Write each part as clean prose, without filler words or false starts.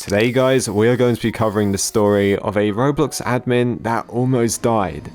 Today guys, we are going to be covering the story of a Roblox admin that almost died.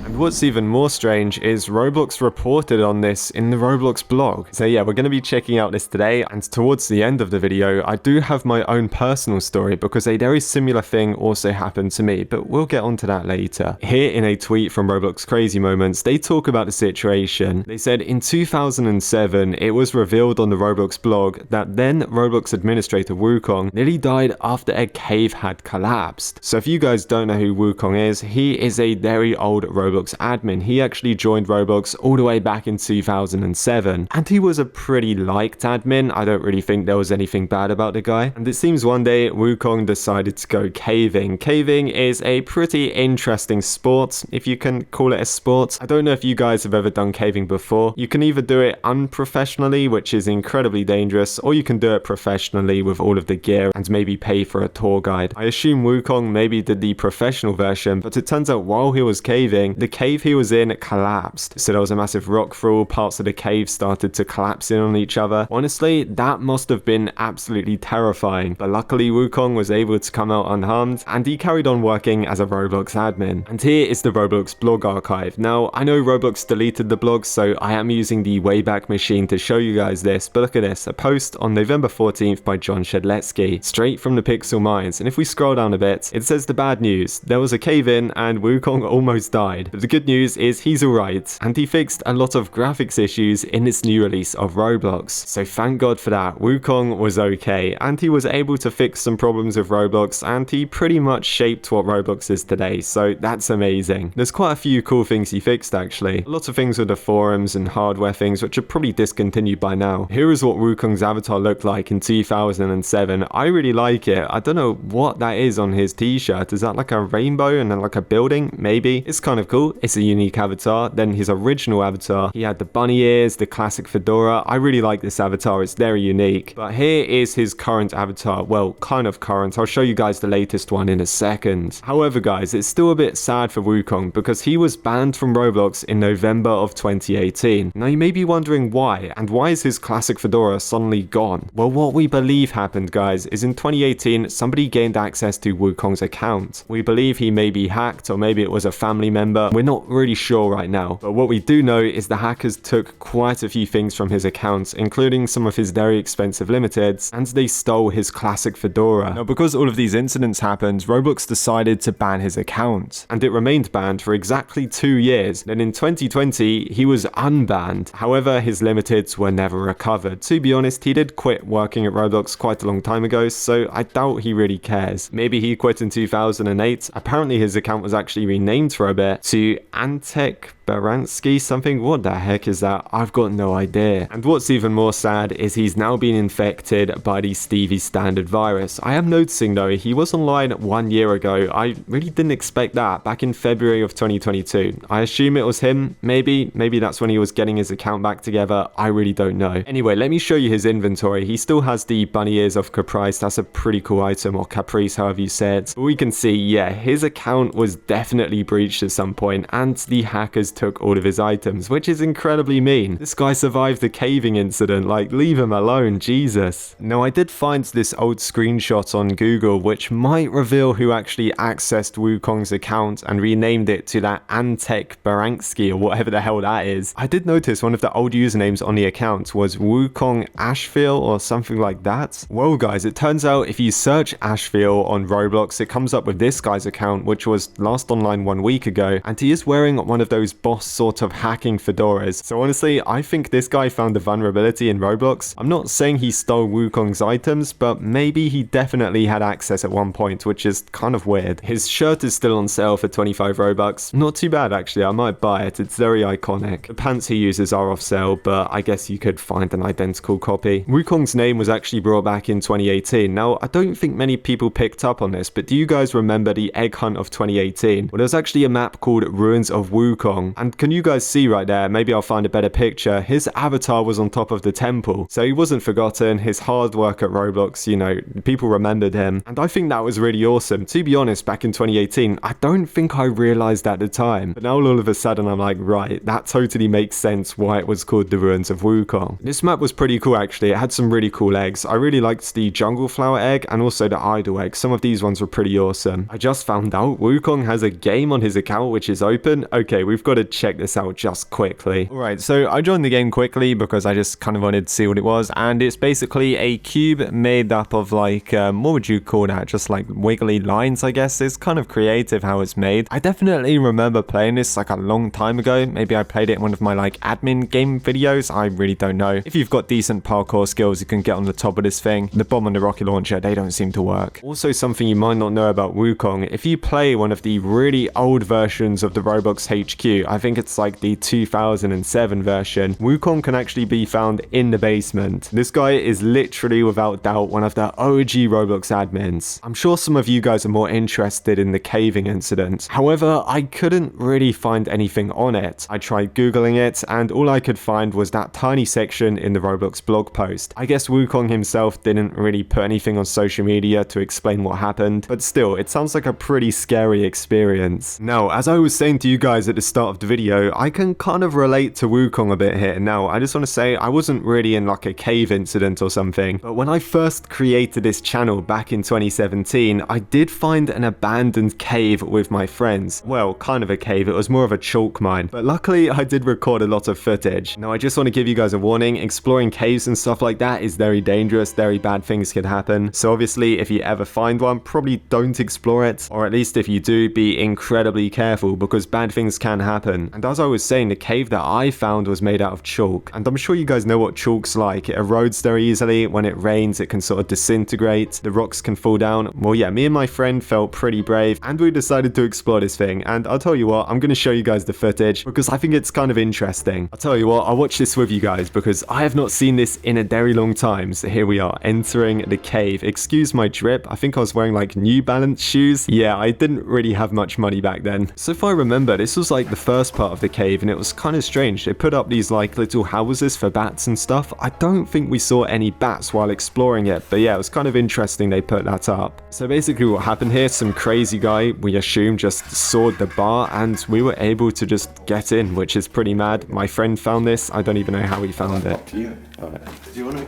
And what's even more strange is Roblox reported on this in the Roblox blog. So yeah, we're going to be checking out this today, and towards the end of the video, I do have my own personal story because a very similar thing also happened to me, but we'll get onto that later. Here in a tweet from Roblox Crazy Moments, they talk about the situation. They said in 2007, it was revealed on the Roblox blog that then Roblox administrator Wookong nearly died after a cave had collapsed. So if you guys don't know who Wookong is, he is a very old Roblox admin. He actually joined Roblox all the way back in 2007, and he was a pretty liked admin. I don't really think there was anything bad about the guy. And it seems one day Wookong decided to go caving. Caving is a pretty interesting sport, if you can call it a sport. I don't know if you guys have ever done caving before. You can either do it unprofessionally, which is incredibly dangerous, or you can do it professionally with all of the gear and maybe pay for a tour guide. I assume Wookong maybe did the professional version, but it turns out while he was caving, the cave he was in collapsed. So there was a massive rock fall, parts of the cave started to collapse in on each other. Honestly, that must have been absolutely terrifying, but luckily Wookong was able to come out unharmed, and he carried on working as a Roblox admin. And here is the Roblox blog archive. Now, I know Roblox deleted the blog, so I am using the Wayback Machine to show you guys this, but look at this, a post on November 14th by John Shedletsky, straight from the Pixel Minds. And if we scroll down a bit, it says the bad news. There was a cave in and Wookong almost died. But the good news is he's alright, and he fixed a lot of graphics issues in this new release of Roblox. So thank God for that. Wookong was okay, and he was able to fix some problems with Roblox, and he pretty much shaped what Roblox is today, so that's amazing. There's quite a few cool things he fixed actually. A lot of things with the forums and hardware things which are probably discontinued by now. Here is what Wookong's avatar looked like in 2007. I really like it. I don't know what that is on his t-shirt. Is that like a rainbow and then like a building? Maybe. It's kind of cool. It's a unique avatar. Then his original avatar, he had the bunny ears, the classic fedora. I really like this avatar. It's very unique. But here is his current avatar. Well, kind of current. I'll show you guys the latest one in a second. However, guys, it's still a bit sad for Wookong because he was banned from Roblox in November of 2018. Now, you may be wondering why, and why is his classic fedora suddenly gone? Well, what we believe happened, guys, is in 2018, somebody gained access to Wookong's account. We believe he may be hacked, or maybe it was a family member. We're not really sure right now, but what we do know is the hackers took quite a few things from his account, including some of his very expensive limiteds, and they stole his classic fedora. Now, because all of these incidents happened, Roblox decided to ban his account, and it remained banned for exactly 2 years. Then in 2020, he was unbanned. However, his limiteds were never recovered. To be honest, he did quit working at Roblox quite a long time ago, so I doubt he really cares. Maybe he quit in 2008. Apparently his account was actually renamed for a bit to Antek Baransky something. What the heck is that? I've got no idea. And what's even more sad is he's now been infected by the Stevie Standard virus. I am noticing though, he was online 1 year ago. I really didn't expect that, back in February of 2022. I assume it was him. Maybe that's when he was getting his account back together. I really don't know. Anyway, let me show you his inventory. He still has the bunny ears of Caprice. That's a pretty cool item, or Caprice, however you say it. But we can see, yeah, his account was definitely breached at some point, and the hackers took all of his items, which is incredibly mean. This guy survived the caving incident, like, leave him alone, Jesus. Now, I did find this old screenshot on Google, which might reveal who actually accessed Wookong's account and renamed it to that Antek Baransky, or whatever the hell that is. I did notice one of the old usernames on the account was Wookong Ashfield, or something like that. Well, guys, it turns out if you search Ashfield on Roblox, it comes up with this guy's account, which was last online 1 week ago, and he is wearing one of those boss sort of hacking fedoras. So honestly, I think this guy found a vulnerability in Roblox. I'm not saying he stole Wookong's items, but maybe he definitely had access at one point, which is kind of weird. His shirt is still on sale for 25 Robux. Not too bad actually, I might buy it. It's very iconic. The pants he uses are off sale, but I guess you could find an identical copy. Wookong's name was actually brought back in 2018. Now, I don't think many people picked up on this, but do you guys remember the egg hunt of 2018? Well, there's actually a map called Ruins of Wookong. And can you guys see right there, maybe I'll find a better picture, his avatar was on top of the temple. So he wasn't forgotten, his hard work at Roblox, you know, people remembered him. And I think that was really awesome. To be honest, back in 2018, I don't think I realized at the time. But now all of a sudden I'm like, right, that totally makes sense why it was called the Ruins of Wookong. This map was pretty cool actually, it had some really cool eggs. I really liked the jungle flower egg and also the idol egg. Some of these ones were pretty awesome. I just found out Wookong has a game on his account which is open. Okay, we've got to check this out just quickly. Alright, so I joined the game quickly because I just kind of wanted to see what it was, and it's basically a cube made up of like, what would you call that? Just like wiggly lines, I guess. It's kind of creative how it's made. I definitely remember playing this like a long time ago. Maybe I played it in one of my like admin game videos. I really don't know. If you've got decent parkour skills, you can get on the top of this thing. The bomb and the rocket launcher, they don't seem to work. Also, something you might not know about Wookong, if you play one of the really old versions of the Roblox HQ, I think it's like the 2007 version, Wookong can actually be found in the basement. This guy is literally without doubt one of the OG Roblox admins. I'm sure some of you guys are more interested in the caving incident. However, I couldn't really find anything on it. I tried googling it and all I could find was that tiny section in the Roblox blog post. I guess Wookong himself didn't really put anything on social media to explain what happened, but still, it sounds like a pretty scary experience. Now, as I was saying to you guys at the start of the video, I can kind of relate to Wookong a bit here. Now, I just want to say I wasn't really in like a cave incident or something, but when I first created this channel back in 2017, I did find an abandoned cave with my friends. Well, kind of a cave, it was more of a chalk mine, but luckily I did record a lot of footage. Now, I just want to give you guys a warning, exploring caves and stuff like that is very dangerous, very bad things can happen. So obviously, if you ever find one, probably don't explore it, or at least if you do, be incredibly careful because bad things can happen. And as I was saying, the cave that I found was made out of chalk, and I'm sure you guys know what chalk's like. It erodes very easily. When it rains, it can sort of disintegrate. The rocks can fall down. Well, yeah, me and my friend felt pretty brave, and we decided to explore this thing. And I'll tell you what, I'm going to show you guys the footage because I think it's kind of interesting. I'll tell you what, I'll watch this with you guys because I have not seen this in a very long time. So here we are, entering the cave. Excuse my drip. I think I was wearing like New Balance shoes. Yeah, I didn't really have much money back then. So if I remember, this was like the first part of the cave, and it was kind of strange. They put up these like little houses for bats and stuff. I don't think we saw any bats while exploring it, but yeah, it was kind of interesting they put that up. So basically what happened here, some crazy guy, we assume, just sawed the bar and we were able to just get in, which is pretty mad. My friend found this. I don't even know how he found it. Do you? Alright. Do you want to?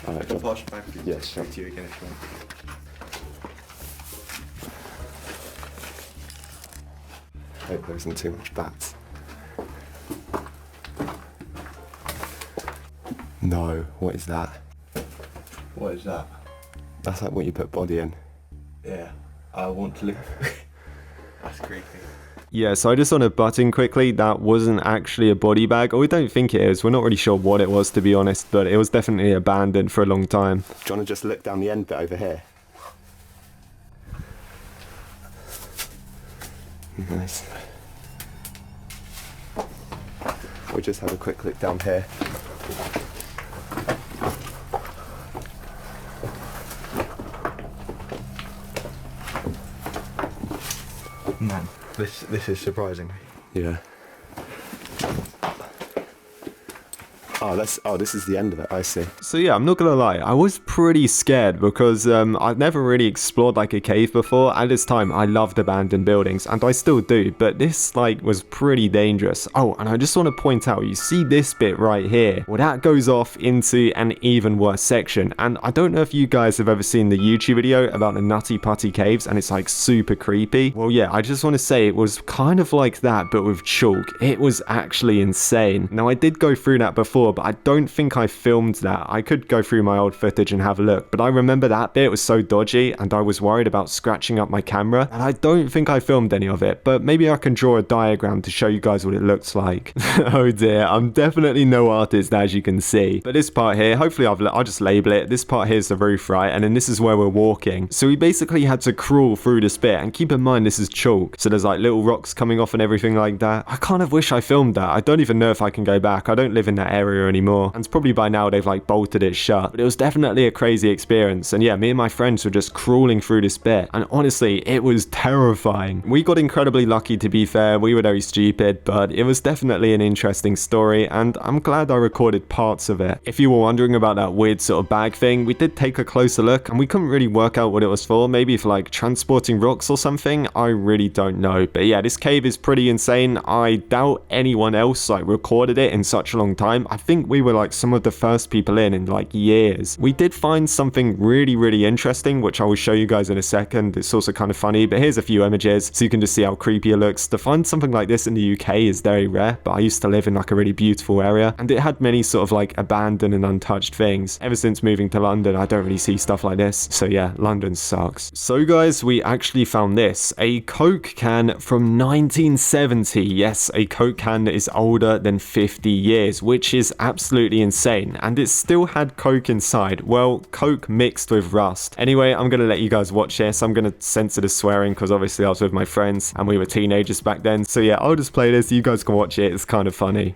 Alright. I'll pass it back. Yes, sure. To you again if you want. Hope there isn't too much bats. No, what is that? What is that? That's like what you put body in. Yeah, I want to live. That's creepy. Yeah, so I just want to butt in quickly, that wasn't actually a body bag, or we don't think it is. We're not really sure what it was, to be honest, but it was definitely abandoned for a long time. Do you want to just look down the end bit over here? Nice. We'll just have a quick look down here. Man, this is surprising. Yeah. Oh, this is the end of it, I see. So yeah, I'm not gonna lie, I was pretty scared because I've never really explored like a cave before. At this time, I loved abandoned buildings, and I still do, but this like was pretty dangerous. Oh, and I just want to point out, you see this bit right here? Well, that goes off into an even worse section, and I don't know if you guys have ever seen the YouTube video about the Nutty Putty Caves, and it's like super creepy. Well, yeah, I just want to say it was kind of like that, but with chalk. It was actually insane. Now, I did go through that before, but I don't think I filmed that. I could go through my old footage and have a look, but I remember that bit was so dodgy and I was worried about scratching up my camera, and I don't think I filmed any of it, but maybe I can draw a diagram to show you guys what it looks like. Oh dear, I'm definitely no artist, as you can see. But this part here, hopefully I'll just label it. This part here is the roof, right? And then this is where we're walking. So we basically had to crawl through this bit, and keep in mind this is chalk, so there's like little rocks coming off and everything like that. I kind of wish I filmed that. I don't even know if I can go back. I don't live in that area area anymore. And probably by now they've like bolted it shut. But it was definitely a crazy experience. And yeah, me and my friends were just crawling through this bit. And honestly, it was terrifying. We got incredibly lucky, to be fair. We were very stupid, but it was definitely an interesting story. And I'm glad I recorded parts of it. If you were wondering about that weird sort of bag thing, we did take a closer look and we couldn't really work out what it was for. Maybe for like transporting rocks or something. I really don't know. But yeah, this cave is pretty insane. I doubt anyone else like recorded it in such a long time. I think we were like some of the first people in like years. We did find something really interesting, which I will show you guys in a second. It's also kind of funny, but here's a few images so you can just see how creepy it looks. To find something like this in the UK is very rare, but I used to live in like a really beautiful area and it had many sort of like abandoned and untouched things. Ever since moving to London, I don't really see stuff like this. So yeah, London sucks. So guys, we actually found this, a Coke can from 1970. Yes, a Coke can that is older than 50 years, which is absolutely insane. And it still had Coke inside. Well, Coke mixed with rust. Anyway, I'm gonna let you guys watch this. I'm gonna censor the swearing because obviously I was with my friends and we were teenagers back then. So yeah, I'll just play this. You guys can watch it. It's kind of funny.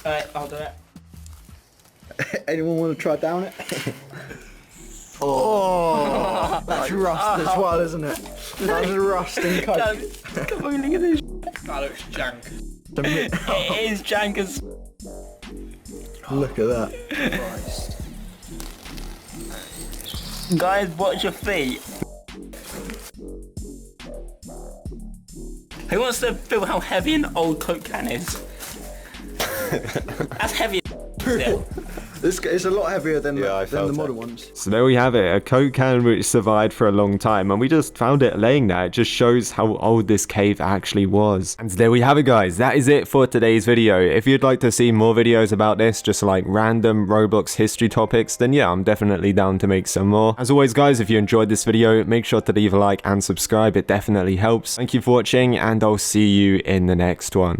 Alright, I'll do it. Anyone want to try down it? Oh, that's rust as well, isn't it? That's rust and Coke. Come on, look at this. That looks jank. It is jank as... Look at that. Christ. Guys, watch your feet. Who wants to feel how heavy an old Coke can is? That's heavy still. This is a lot heavier than I the felt modern it. ones. So there we have it, a Coke can which survived for a long time, and we just found it laying there. It just shows how old this cave actually was. And there we have it, guys. That is it for today's video. If you'd like to see more videos about this, just like random Roblox history topics, then yeah, I'm definitely down to make some more. As always, guys, if you enjoyed this video, make sure to leave a like and subscribe. It definitely helps. Thank you for watching, and I'll see you in the next one.